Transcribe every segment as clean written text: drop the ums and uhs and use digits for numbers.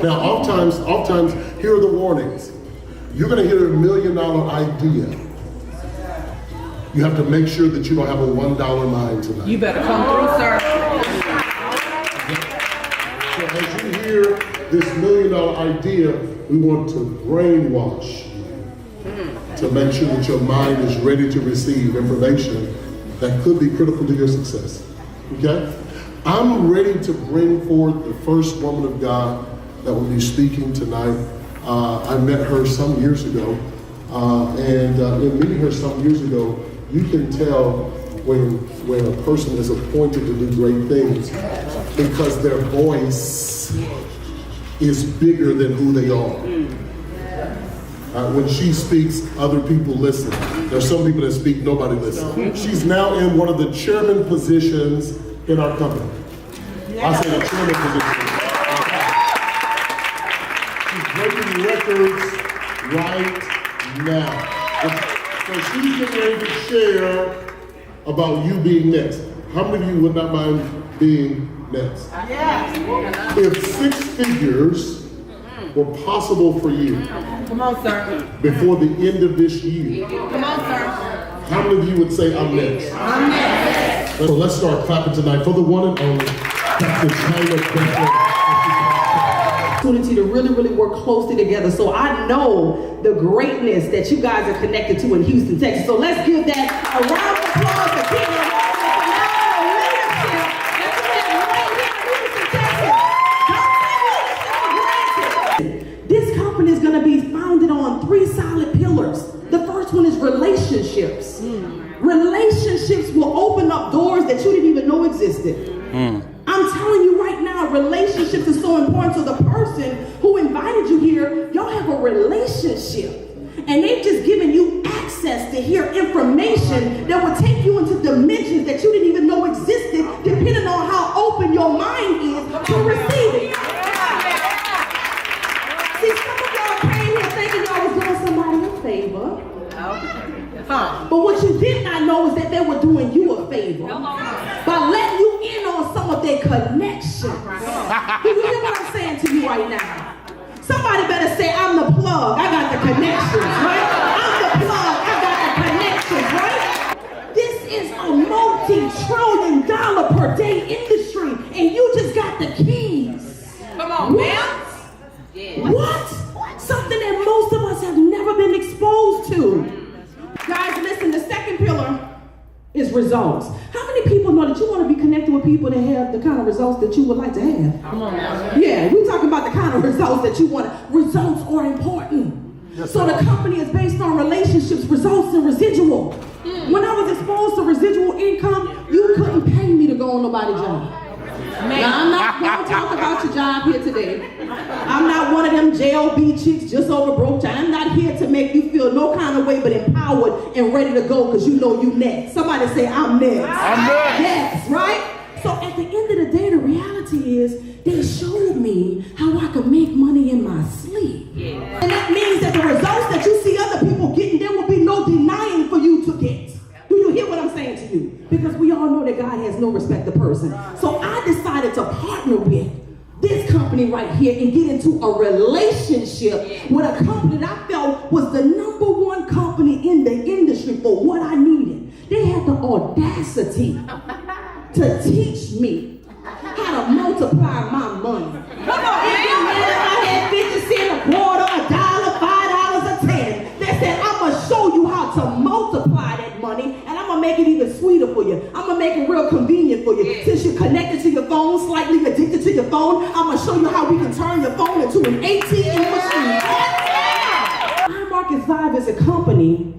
Now, oftentimes, here are the warnings. You're going to hear $1 million idea. You have to make sure that you don't have a $1 mind tonight. You better come through, sir. So as you hear this $1 million idea, we want to brainwash you to make sure that your mind is ready to receive information that could be critical to your success. Okay? I'm ready to bring forth the first woman of God that will be speaking tonight. I met her some years ago, and in meeting her some years ago, you can tell when a person is appointed to do great things because their voice is bigger than who they are. When she speaks, other people listen. There's some people that speak, nobody listens. She's now in one of the chairman positions in our company. I say the chairman position. She's breaking records right now. So she's getting ready to share about you being next. How many of you would not mind being next? Yes. If 6 figures were possible for you, Come on, sir. before the end of this year, Come on, sir. how many of you would say, I'm next? I'm next. So let's start clapping tonight for the one and only Dr. Chyna Bethley. Opportunity to really work closely together. So I know the greatness that you guys are connected to in Houston, Texas. So let's give that a round of applause for Kingdom leadership. This company is going to be founded on 3 solid pillars. The first one is relationships. Relationships will open up doors that you didn't even know existed. I'm telling you right now, relationships is so important. So the person who invited you here, y'all have a relationship. And they've just given you access to hear information that will take you into dimensions that you didn't even know existed, depending on how open your mind is to receive it. See, some of y'all came here thinking y'all was doing somebody a favor. But what you did not know is that they were doing you a favor by letting you in on some of their connection. Do you hear what I'm saying to you right now? Somebody better say, I'm the plug, I got the connections, right? I'm the plug, I got the connections, right? This is a multi-trillion-dollar per day industry, and you just got the keys. Come on, man. What? Something that most of us have never been exposed to. Guys, listen, the second pillar is results. How many people know that you want to be connected with people that have the kind of results that you would like to have? Come on now. Yeah, we're talking about the kind of results that you want. Results are important. Yes, so the company is based on relationships, results, and residual. When I was exposed to residual income, you couldn't pay me to go on nobody's job. Now, I'm not going to talk about your job here today. I'm not one of them JLB chicks just over broke. I'm not here to make you feel no kind of way, but empowered and ready to go because you know you next. Somebody say, I'm next. I'm next. Yes, right? So at the end of the day, the reality is they showed me how I could make money in my sleep. Yeah. And that means that the results that you see other people getting, there will be no denying for you to get. Do you hear what I'm saying to you? Because we all know that God has no respect of person. So I decided to partner with this company right here and get into a relationship with a company that I felt was the #1 company in the industry for what I needed. They had the audacity to teach me how to multiply my money. Come on, it didn't matter if I had 50 cents, a quarter, $1, $5, or 10. They said, I'm going to show you how to multiply that money, and I'm going to make it even sweeter for you. I'm going to make it real convenient for you. Since you're connected to your phone, slightly addicted to your phone, I'm going to show you how we can turn your phone into an ATM machine. iMarketsLive is a company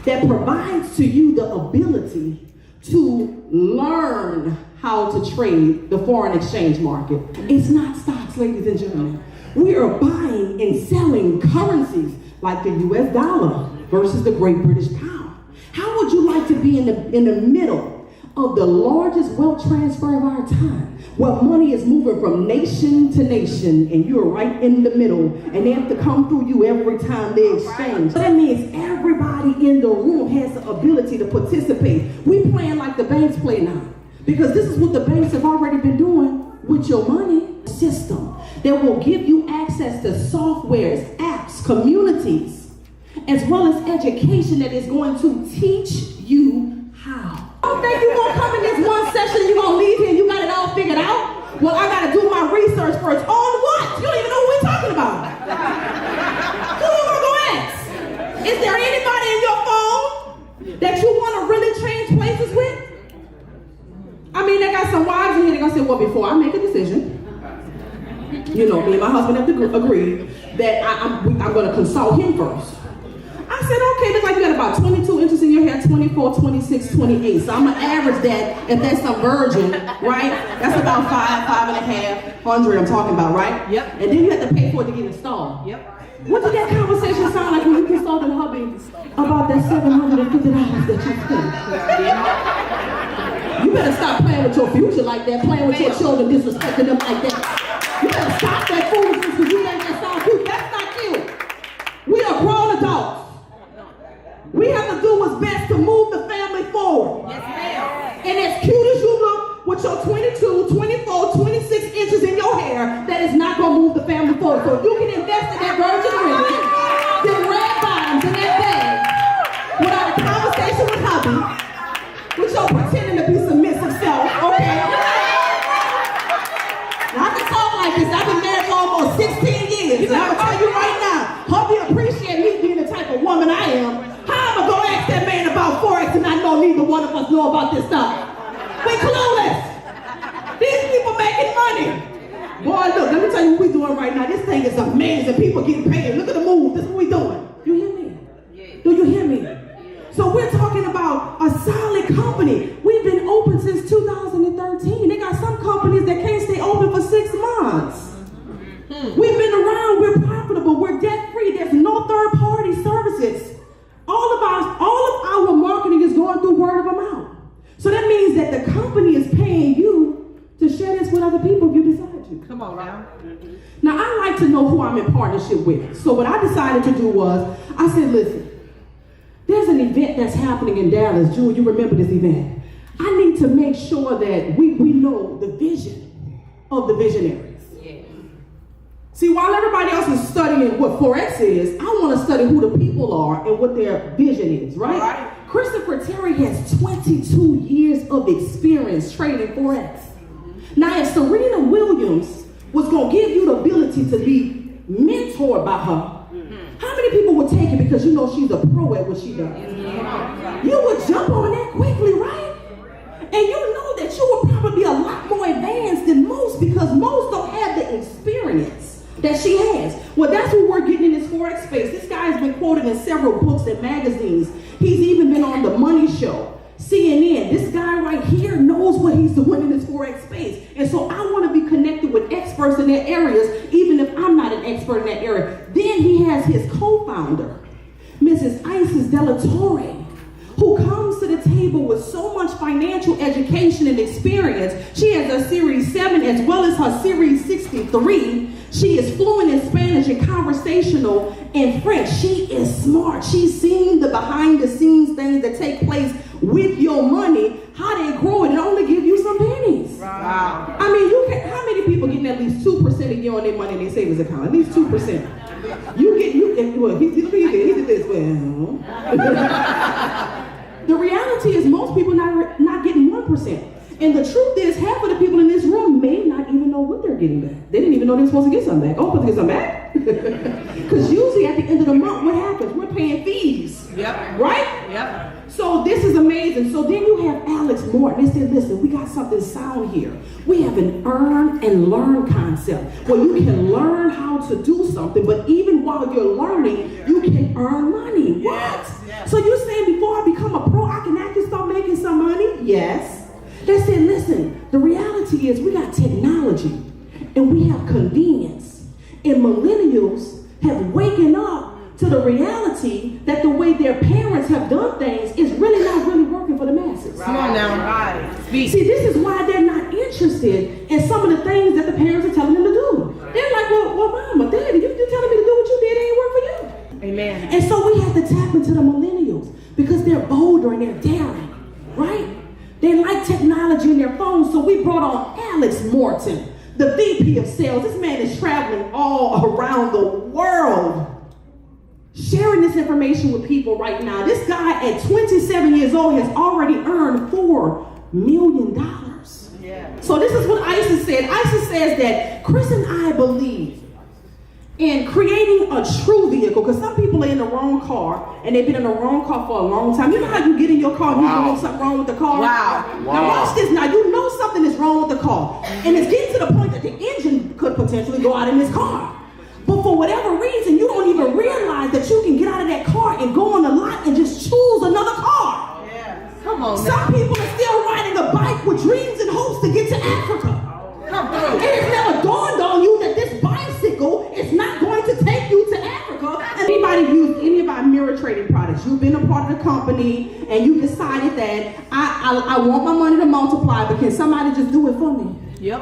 that provides to you the ability to learn how to trade the foreign exchange market. It's not stocks, ladies and gentlemen. We are buying and selling currencies like the US dollar versus the Great British Pound. How would you like to be in the middle of the largest wealth transfer of our time, where money is moving from nation to nation and you're right in the middle and they have to come through you every time they exchange? That means everybody in the room has the ability to participate. We playing like the banks play now, because this is what the banks have already been doing with your money system. that will give you access to softwares, apps, communities, as well as education that is going to teach you how. I don't think you're going to come in this one session and you're going to leave here and you got it all figured out. Well, I got to do my research first. On what? You don't even know what we're talking about. Who are you going to go ask? Is there anybody in your phone that you want to really change places with? I mean, they got some wives in here, they're going to say, well, before I make a decision, you know, me and my husband have to agree that I'm going to consult him first. I said, okay, looks like you got about 22 inches in your hair, 24, 26, 28. So I'm going to average that if that's some virgin, right? That's about 5.5 I'm talking about, right? Yep. And then you have to pay for it to get installed. Yep. What did that conversation sound like when you consulted hubby about that $750 that you spent? You better stop playing with your future like that, playing with your children, disrespecting them like that. You better stop that foolishness because you think that sounds cute. That's not cute. We are grown adults. We have to do what's best to move the family forward. Yes, ma'am. And as cute as you look with your 22, 24, 26 inches in your hair, that is not going to move the family forward. So if you can invest in that virgin ring, them red bottoms in that bag, without a conversation with hubby, with your pretending to be submissive self, okay? Now I can talk like this. I've been married for almost 16 years. And I'm going to tell you right now, hubby appreciate me being the type of woman I am. How am I going to ask that man about Forex and I know neither one of us know about this stuff? We clueless. These people making money. Boy, look, let me tell you what we're doing right now. This thing is amazing. People getting paid. Look at the move. This is what we're doing. You hear me? Do you hear me? So we're talking about a solid company. We've been open since 2013. They got some companies that can't stay open for 6 months. We've been around. We're profitable. We're debt-free. There's no third-party services. All of our marketing is going through word of mouth. So that means that the company is paying you to share this with other people if you decide to. Come on now. Now, I like to know who I'm in partnership with. So what I decided to do was, I said, listen, there's an event that's happening in Dallas. Jewel, you remember this event. I need to make sure that we know the vision of the visionaries. See, while everybody else is studying what Forex is, I want to study who the people are and what their vision is, right? Christopher Terry has 22 years of experience trading Forex. Now, if Serena Williams was going to give you the ability to be mentored by her, how many people would take it because you know she's a pro at what she does? You would jump on that quickly, right? And you know that you would probably be a lot more advanced than most because most don't have the experience that she has. Well, that's what we're getting in this Forex space. This guy has been quoted in several books and magazines. He's even been on The Money Show, CNN. This guy right here knows what he's doing in this Forex space. And so I want to be connected with experts in their areas, even if I'm not an expert in that area. Then he has his co-founder, Mrs. Isis Delatorre, who comes to the table with so much financial education and experience. She has a Series 7 as well as her Series 63. She is fluent in Spanish and conversational in French. She is smart. She's seen the behind the scenes things that take place with your money, how they grow it, and only give you some pennies. Wow. I mean, how many people getting at least 2% a year on their money in their savings account? At least 2%. He did this. Well, the reality is most people not getting 1%. And the truth is, half of the people in this room may not even know what they're getting back. They didn't even know they're supposed to get something back. Oh, supposed to get something back? Because usually at the end of the month, what happens? We're paying fees. Yep. Right? Yep. So this is amazing. So then you have Alex Morton. They said, listen, we got something sound here. We have an earn and learn concept where you can learn how to do something, but even while you're learning, you can earn money. What? Yes. So you're saying before I become a pro, I can actually start making some money? Yes. They said, listen, the reality is we got technology and we have convenience. And millennials have waken up to the reality that the way their parents have done things is really not really working for the masses. Come on now. Right. See, this is why they're not interested in some of the things that the parents are telling them to do. They're like, well, mama, daddy, you're telling me to do what you did, it ain't work for you. Amen. And so we have to tap into the millennials because they're bolder and they're daring, right? They like technology in their phones, so we brought on Alex Morton, the VP of sales. This man is traveling all around the world, sharing this information with people right now. This guy at 27 years old has already earned $4 million. Yeah. So this is what Isis said. Isis says that Chris and I believe in creating a true vehicle, because some people are in the wrong car and they've been in the wrong car for a long time. You know how you get in your car and you know something wrong with the car? Wow. Now watch this. Now you know something is wrong with the car, and it's getting to the point that the engine could potentially go out in this car. But for whatever reason, you don't even realize that you can get out of that car and go on the lot and just choose another car. Yeah. Come on. Some people are still riding a bike with dreams and hopes to get to Africa. Come through. And it's never dawned on you that this bicycle is not going to take you to Africa. Anybody used any of our mirror trading products? You've been a part of the company and you decided that I want my money to multiply, but can somebody just do it for me? Yep.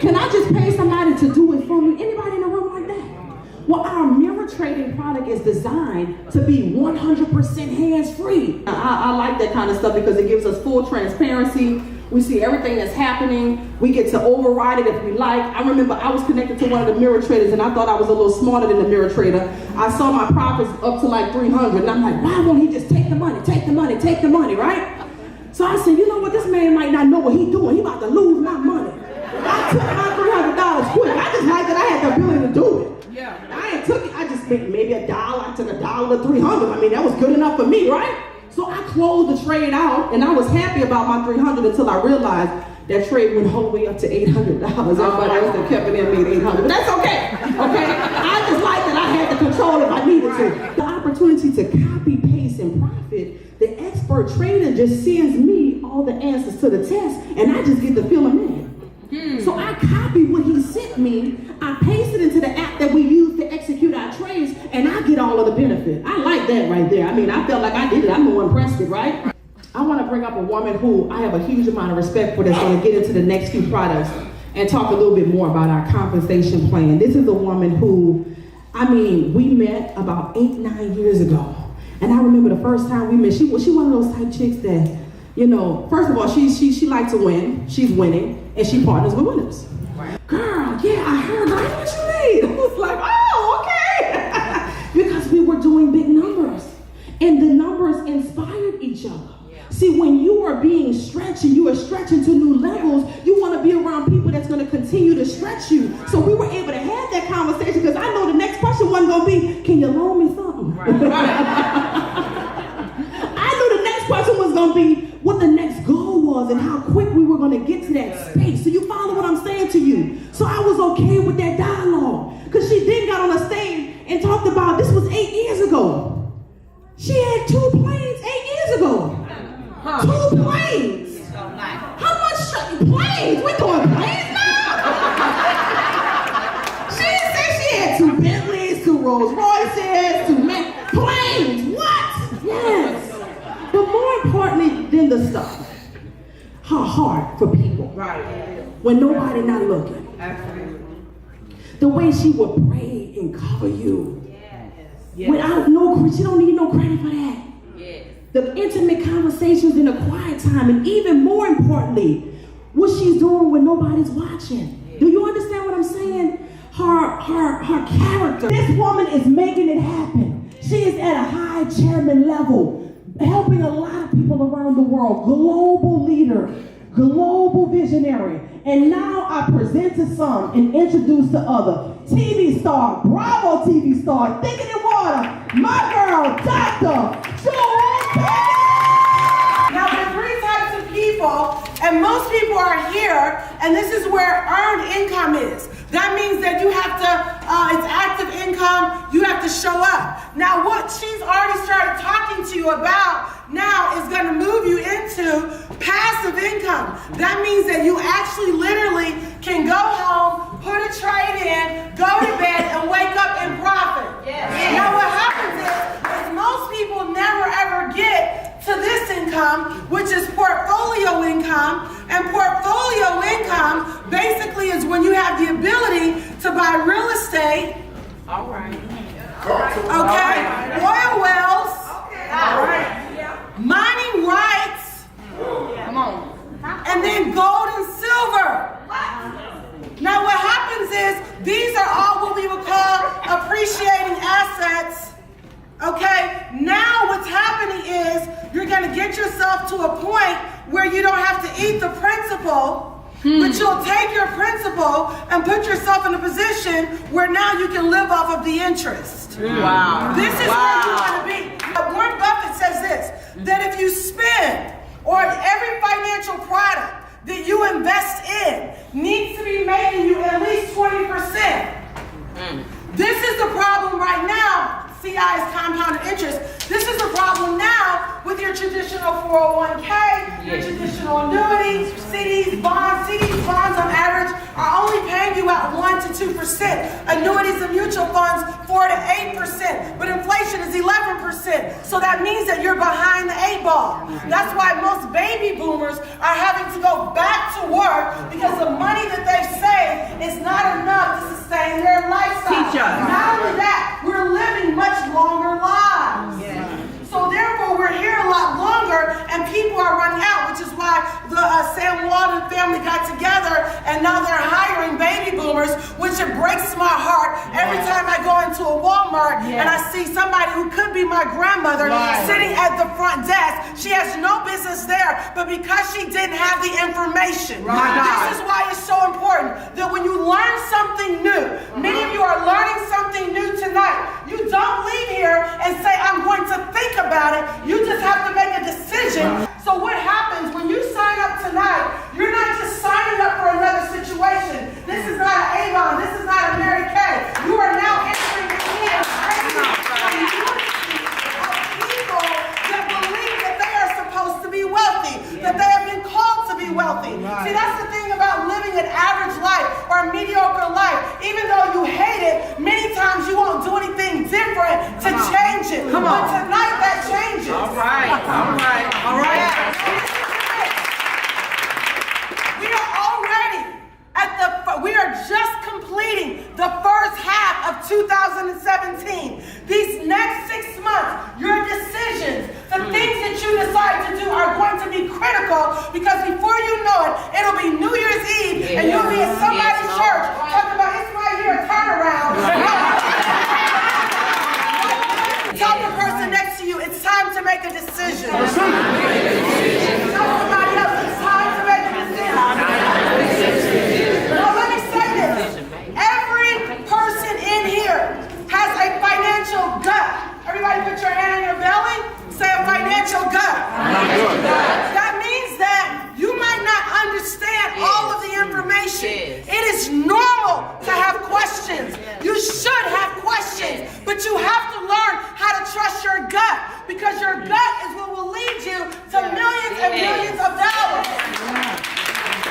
Can I just pay somebody to do it for me? Anybody in the room like that? Well, our mirror trading product is designed to be 100% hands-free. I like that kind of stuff because it gives us full transparency. We see everything that's happening. We get to override it if we like. I remember I was connected to one of the mirror traders and I thought I was a little smarter than the mirror trader. I saw my profits up to like 300 and I'm like, why won't he just take the money, right? So I said, you know what, this man might not know what he's doing. He about to lose my money. I took my $300 quick. I just like that I had the ability to do it. Yeah. I ain't took it. I just made maybe $1. I took $1 to 300. I mean, that was good enough for me, right? So I closed the trade out, and I was happy about my 300 until I realized that trade went all the way up to $800. Everybody else that kept it in made 800, but that's okay. Okay, I just like that I had the control if I needed to. The opportunity to copy, paste, and profit. The expert trader just sends me all the answers to the test, and I just get to fill them in. So I copied what he sent me, I pasted into the app that we use to execute our trades, and I get all of the benefit. I like that right there. I mean, I felt like I did it. I'm the one pressed it, right? I want to bring up a woman who I have a huge amount of respect for that's going to get into the next few products and talk a little bit more about our compensation plan. This is a woman who, I mean, we met about 8-9 years ago. And I remember the first time we met, she one of those type chicks that, you know, first of all, she likes to win. She's winning, and she partners with winners. Right. Girl, yeah, I heard right what you made. I was like, oh, okay. Because we were doing big numbers, and the numbers inspired each other. Yeah. See, when you are being stretched and you are stretching to new levels, you want to be around people that's going to continue to stretch you. Right. So we were able to have that conversation because I know the next question wasn't going to be, can you loan me something? Right. I knew the next question was going to be what the next goal was and how quick we were going to get to that space. So you follow what I'm saying to you? So I was okay with that dialogue because she then got on the stage and talked about, this was 8 years ago. She had 2 planes 8 years ago. 2 planes. How much planes? We're doing planes now? She didn't say she had 2 Bentleys, 2 Rolls Royces, 2 planes. What? Yes. But more importantly than the stuff, her heart for people. Right. When nobody not looking. Absolutely. The way she would pray and cover you. Yes. Without no credit, she don't need no credit for that. Yes. The intimate conversations in the quiet time, and even more importantly, what she's doing when nobody's watching. Yes. Do you understand what I'm saying? Her character. This woman is making it happen. She is at a high chairman level, helping a lot of people around the world. Global leader, global visionary. And now I present to some and introduce to other. TV star, Bravo TV star, Thinking in Water, my girl, Dr. Jewel Tankard. Now there are 3 types of people, and most people are here, and this is where earned income is. That means that you have to, it's active income, you have to show up. Now what she's already started talking to you about now is going to move you into passive income. That means that you actually literally can go home, put a trade in, go to bed, and wake up in profit. Yes. Now what happens is most people never ever get to this income, which is portfolio income. And portfolio income basically is when you have the ability to buy real estate. All right. Okay. Oil wells. All right. Mining rights. Come on. And then gold and silver. going to get yourself to a point where you don't have to eat the principal, but you'll take your principal and put yourself in a position where now you can live off of the interest. Wow. This is where you want to be. Warren Buffett says this, that if you spend, or every financial product that you invest in needs to be making you at least 20%. This is the problem right now. CI is compounded interest. This is the problem now with your traditional 401k, your traditional annuities, CDs, bonds. CDs, bonds on average are only paying you out 1 to 2%. Annuities and mutual funds 4 to 8%. But inflation is 11%. So that means that you're behind the 8 ball. That's why most baby boomers are having to go back to work because the money that they've saved is not enough to sustain their lifestyle. Teach us. Not only that, we're living much longer lives. So therefore, we're here a lot longer, and people are running out, which is why the Sam Walton family got together, and now they're hiring baby boomers, which it breaks my heart every time I go into a Walmart and I see somebody who could be my grandmother sitting at the front desk. She has no business there, but because she didn't have the information. This is why it's so important that when you learn something new, many of you are learning something new tonight. You don't leave here and say, I'm going to think about it. You just have to make a decision. So what happens when you sign up tonight, you're not just signing up for another situation. This is not an Avon. This is not a Mary Kay. You are now entering the community of people that believe that they are supposed to be wealthy, that they have been called to be wealthy. See, that's the thing about living an average life or a mediocre life. Even though you hate it, many times you won't do anything different to change it. But tonight that changes. All right. We are just completing the first half of 2017. These next 6 months, your decisions, the things that you decide to do are going to be critical because before you know it, it'll be New Year's Eve and you'll be at somebody's church talking about it's right here, turnaround. Tell the person next to you, it's time to make a decision. Tell somebody else, it's time to make a decision. Now let me say this. Every person in here has a financial gut. Everybody put your hand on your belly. Say a financial gut. That means that you might not understand all of the information. It is normal to have questions. You should have questions, but you have to learn how to trust your gut because your gut is what will lead you to millions and millions of dollars.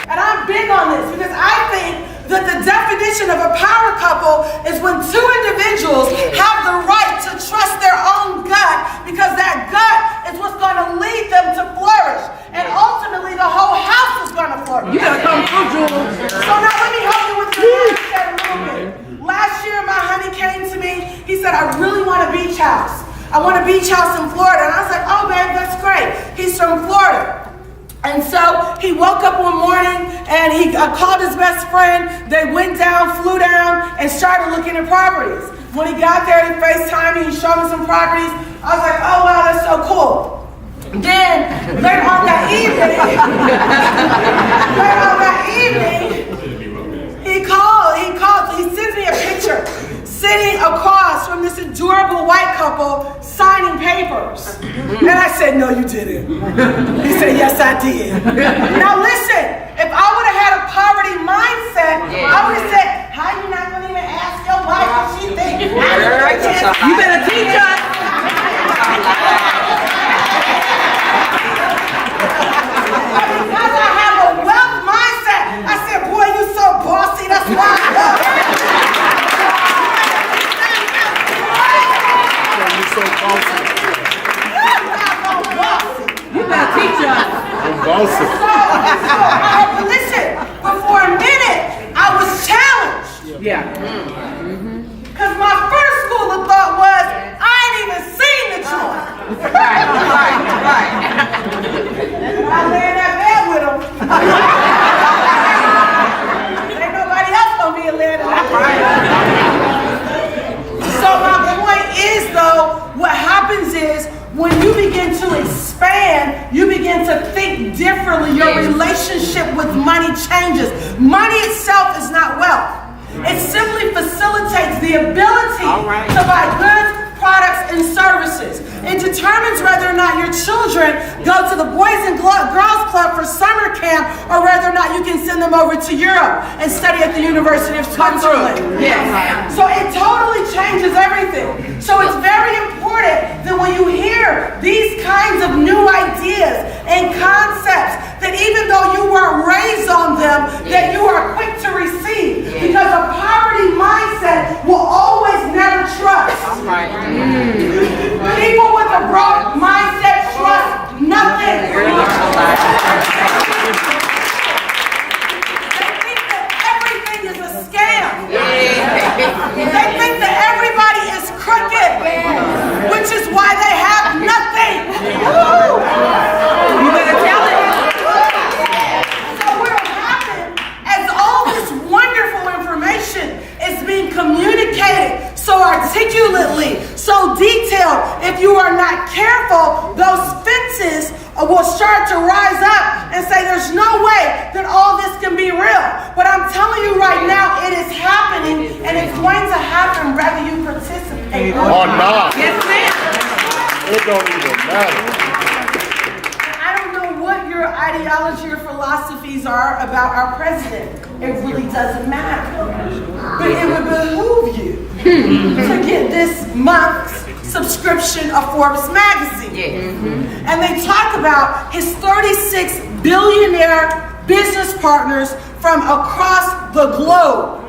And I'm big on this because I think that the definition of a power couple is when two individuals have the right to trust their own gut because that gut is what's going to lead them to flourish. And ultimately, the whole house is going to flourish. You gotta come through, Jules. So now let me help you with your mindset a little bit. Last year, my honey came to me. He said, I really want a beach house. I want a beach house in Florida. And I was like, oh, babe, that's great. He's from Florida. And so he woke up one morning and he called his best friend. They went down, flew down, and started looking at properties. When he got there, he FaceTimed me, he showed me some properties. I was like, oh wow, that's so cool. Then later on that evening, he called, he sends me a picture sitting across from this adorable white couple signing papers. And I said, no, you didn't. He said, yes, I did. Now listen, if I would have had a poverty mindset, I would have said, how you not going to even ask your wife what she thinks? You better teach us. Because I have a wealth mindset, I said, boy, you so bossy, that's why I love you. So bossy. You better teach us. I'm bossy. So, listen, but for a minute, I was challenged. Yeah. Because my first school of thought was, I ain't even seen the joint. Right. I lay in that bed with him. Ain't nobody else gonna be laying in that bed. So my point is though, what happens is when you begin to expand you begin to think differently. Your relationship with money changes. Money itself is not wealth. It simply facilitates the ability to buy goods, products, and services. It determines whether or not your children go to the Boys and Girls Club for summer camp, or whether or not you can send them over to Europe and study at the University of Switzerland. So it totally changes everything. So it's very important that when you hear these kinds of new ideas and concepts, that even though you weren't raised on them, that you are quick to receive. Because a poverty mindset will always never trust. People with a broke mindset trust nothing. They think that everything is a scam. They think that everybody is crooked, which is why they have nothing. You better tell it. So what will happen as all this wonderful information is being communicated so articulately, so detailed, if you are not careful, those fences will start to rise up and say there's no way that all this can be real. But I'm telling you right now, it is happening, and it's going to happen whether you participate Or not. Yes, ma'am. It don't even matter. I don't know what your ideology or philosophies are about our president. It really doesn't matter. But it would behoove you to get this month's subscription of Forbes magazine. And they talk about his 36 billionaire business partners from across the globe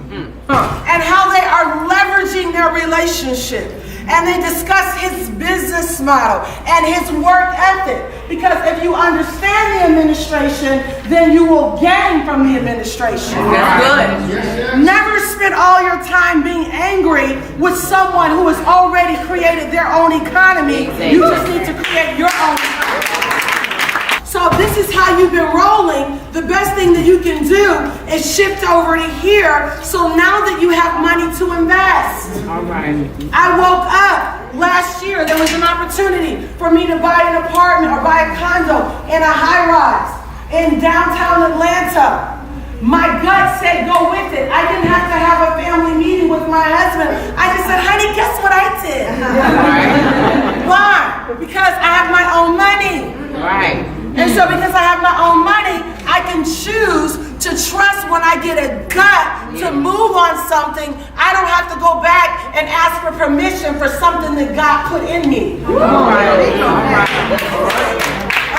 and how they are leveraging their relationship. And they discuss his business model and his work ethic. Because if you understand the administration, then you will gain from the administration. That's good. Never spend all your time being angry with someone who has already created their own economy. You just need to create your own economy. So this is how you've been rolling. The best thing that you can do is shift over to here. So now that you have money to invest. I woke up last year. There was an opportunity for me to buy an apartment or buy a condo in a high rise in downtown Atlanta. My gut said go with it. I didn't have to have a family meeting with my husband. I just said, honey, guess what I did? Why? Because I have my own money. And so because I have my own money, I can choose to trust when I get a gut to move on something. I don't have to go back and ask for permission for something that God put in me.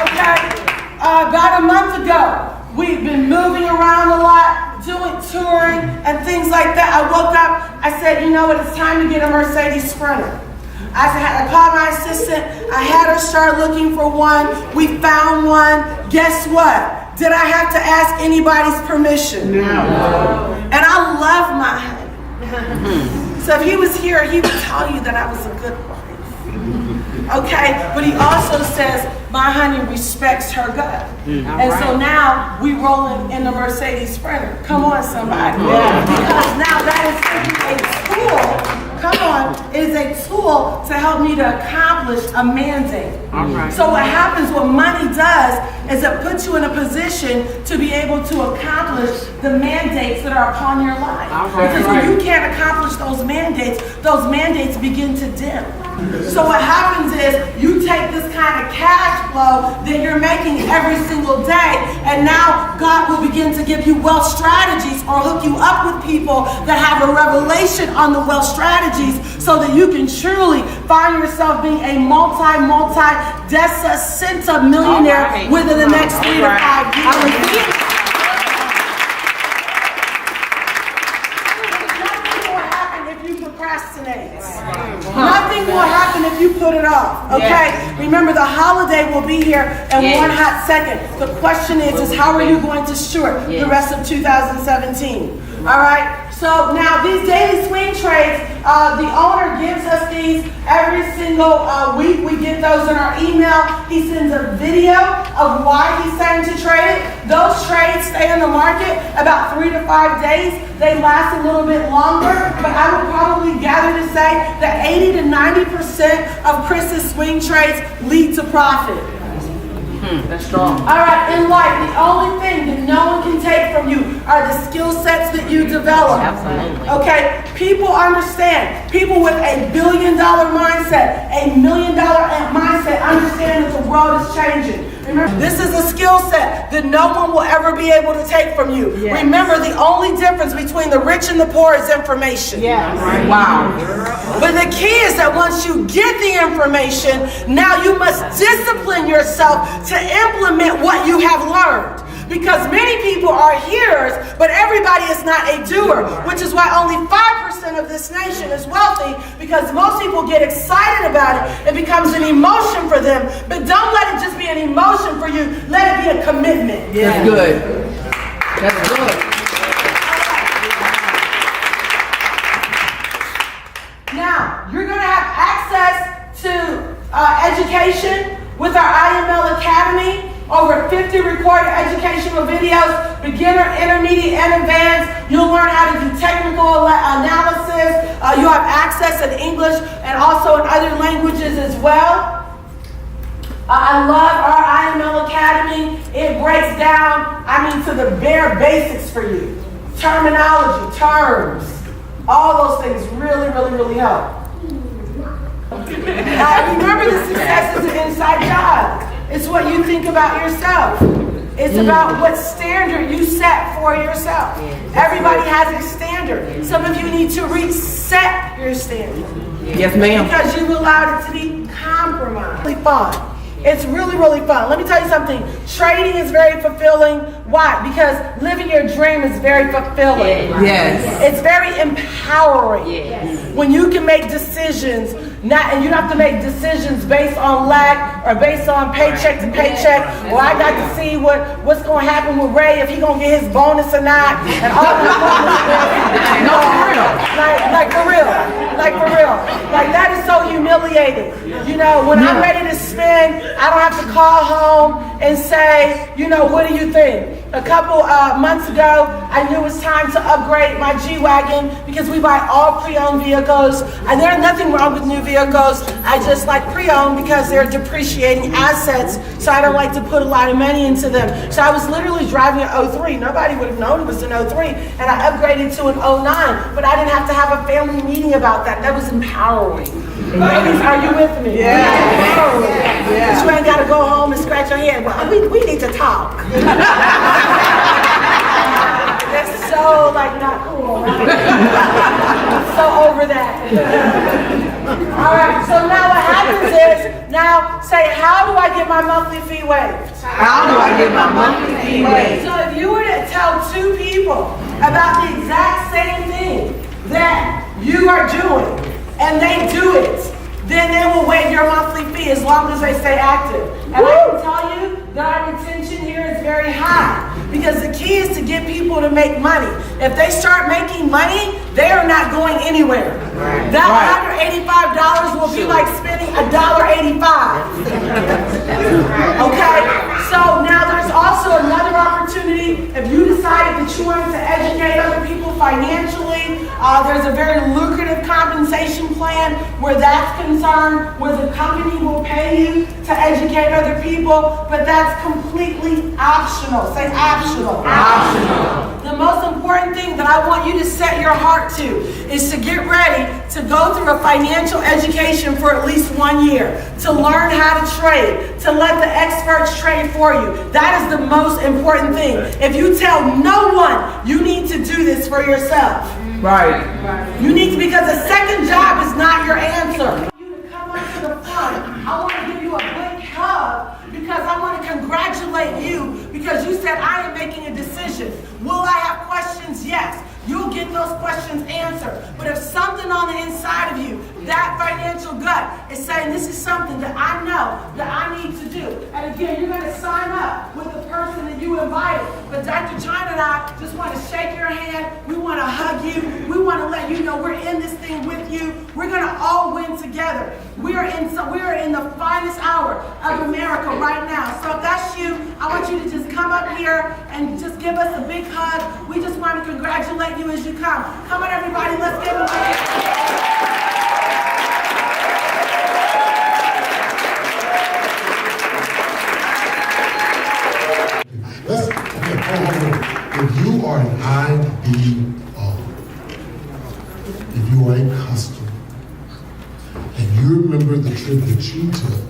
Okay? About a month ago, we've been moving around a lot, doing touring and things like that. I woke up, I said, you know what, it's time to get a Mercedes Sprinter. I called my assistant, I had her start looking for one, we found one. Guess what? Did I have to ask anybody's permission? No. And I love my husband. So if he was here, he would tell you that I was a good wife. Okay, but he also says, my honey respects her gut. And so now we rolling in the Mercedes Sprinter. Come on, somebody. Because now that is a tool. Come on, is a tool to help me to accomplish a mandate. So what happens, what money does, is it puts you in a position to be able to accomplish the mandates that are upon your life. Because when you can't accomplish those mandates begin to dim. So what happens is you take this kind of cash flow that you're making every single day, and now God will begin to give you wealth strategies or hook you up with people that have a revelation on the wealth strategies so that you can truly find yourself being a multi centa millionaire within the next 3 to 5 years. Nothing will happen if you put it off, okay? Remember, the holiday will be here in one hot second. The question is how are you going to steward the rest of 2017? All right? So now these daily swing trades, the owner gives us these every single week. We get those in our email. He sends a video of why he's saying to trade it. Those trades stay in the market about 3 to 5 days. They last a little bit longer, but I would probably gather to say that 80 to 90% of Chris's swing trades lead to profit. That's strong. All right, in life, the only thing that no one can take from you are the skill sets that you develop. Absolutely. Okay, people understand. People with $1 billion mindset, $1 million mindset, understand that the world is changing. Remember, this is a skill set that no one will ever be able to take from you. Yes. Remember, the only difference between the rich and the poor is information. Yes. Wow. But the key is that once you get the information, now you must discipline yourself to implement what you have learned. Because many people are hearers, but everybody is not a doer, which is why only 5% of this nation is wealthy, because most people get excited about it. It becomes an emotion for them. But don't let it just be an emotion for you. Let it be a commitment. Yeah. That's good. That's good. Now, you're going to have access to education with our IML Academy. Over 50 recorded educational videos, beginner, intermediate, and advanced. You'll learn how to do technical analysis. You'll have access in English and also in other languages as well. I love our IML Academy. It breaks down, to the bare basics for you. Terminology, terms, all those things really, really, really help. Remember, the success is an inside job. It's what you think about yourself. It's about what standard you set for yourself. Everybody has a standard. Some of you need to reset your standard. Yes, ma'am. Because you allowed it to be compromised. Really fun. It's really, really fun. Let me tell you something. Trading is very fulfilling. Why? Because living your dream is very fulfilling. Yes. It's very empowering. Yes. When you can make decisions, and you don't have to make decisions based on lack or based on paycheck to paycheck. Or I got to see what's going to happen with Ray, if he's going to get his bonus or not, and all that. Like for real. Like that is so humiliating. When I'm ready to spend, I don't have to call home and say, what do you think? A couple months ago, I knew it was time to upgrade my G-Wagon because we buy all pre-owned vehicles. And there's nothing wrong with new vehicles. I just like pre-owned because they're depreciating assets, so I don't like to put a lot of money into them. So I was literally driving an 03. Nobody would have known it was an 03. And I upgraded to an 09, but I didn't have to have a family meeting about that. That was empowering. Ladies, are you with me? Yeah. You ain't got to go home and scratch your head. Well, we need to talk. That's so not cool, right? So over that. All right, so now what happens is, now say, how do I get my monthly fee waived? How do I get my monthly fee waived? So if you were to tell two people about the exact same thing that you are doing, and they do it, then they will waive your monthly fee as long as they stay active. And I can tell you that our retention here is very high, because the key is to get people to make money. If they start making money, they are not going anywhere. Right. That $185 will be like spending $1.85. Okay? So now there's also another opportunity. If you decided that you wanted to educate other people financially, there's a very lucrative compensation plan where that's concerned, where the company will pay you to educate other people, but that's completely optional. Say optional. Optional. The most important thing that I want you to set your heart to is to get ready to go through a financial education for at least 1 year, to learn how to trade, to let the experts trade for you. That is the most important thing. If you tell no one, you need to do this for yourself. Right. You need to, because a second job is not your answer. You to come up to the front. I want to give you a big hug because I want to congratulate you because you said I am making a decision. Will I have questions? Yes. You'll get those questions answered. But if something on the inside of you, that financial gut is saying this is something that I know that I need to do. And again, you're going to sign up with the person that you invited. But Dr. Chyna and I just want to shake your hand. We want to hug you. We want to let you know we're in this thing with you. We're going to all win together. We are in the finest hour of America right now. So if that's you, I want you to just come up here and just give us a big hug. We just want to congratulate you as you come. Come on, everybody. Let's give them a hand. If you are an IBO, if you are a customer, and you remember the trip that you took,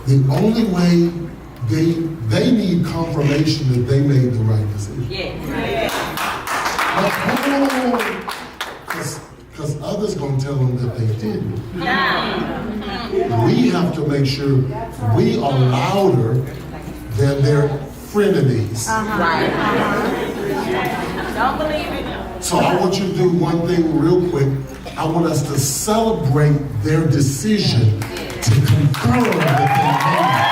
the only way they need confirmation that they made the right decision. Because others gonna tell them that they didn't. We have to make sure we are louder than their frenemies. Don't believe it. So I want you to do one thing real quick. I want us to celebrate their decision to confirm that they made it.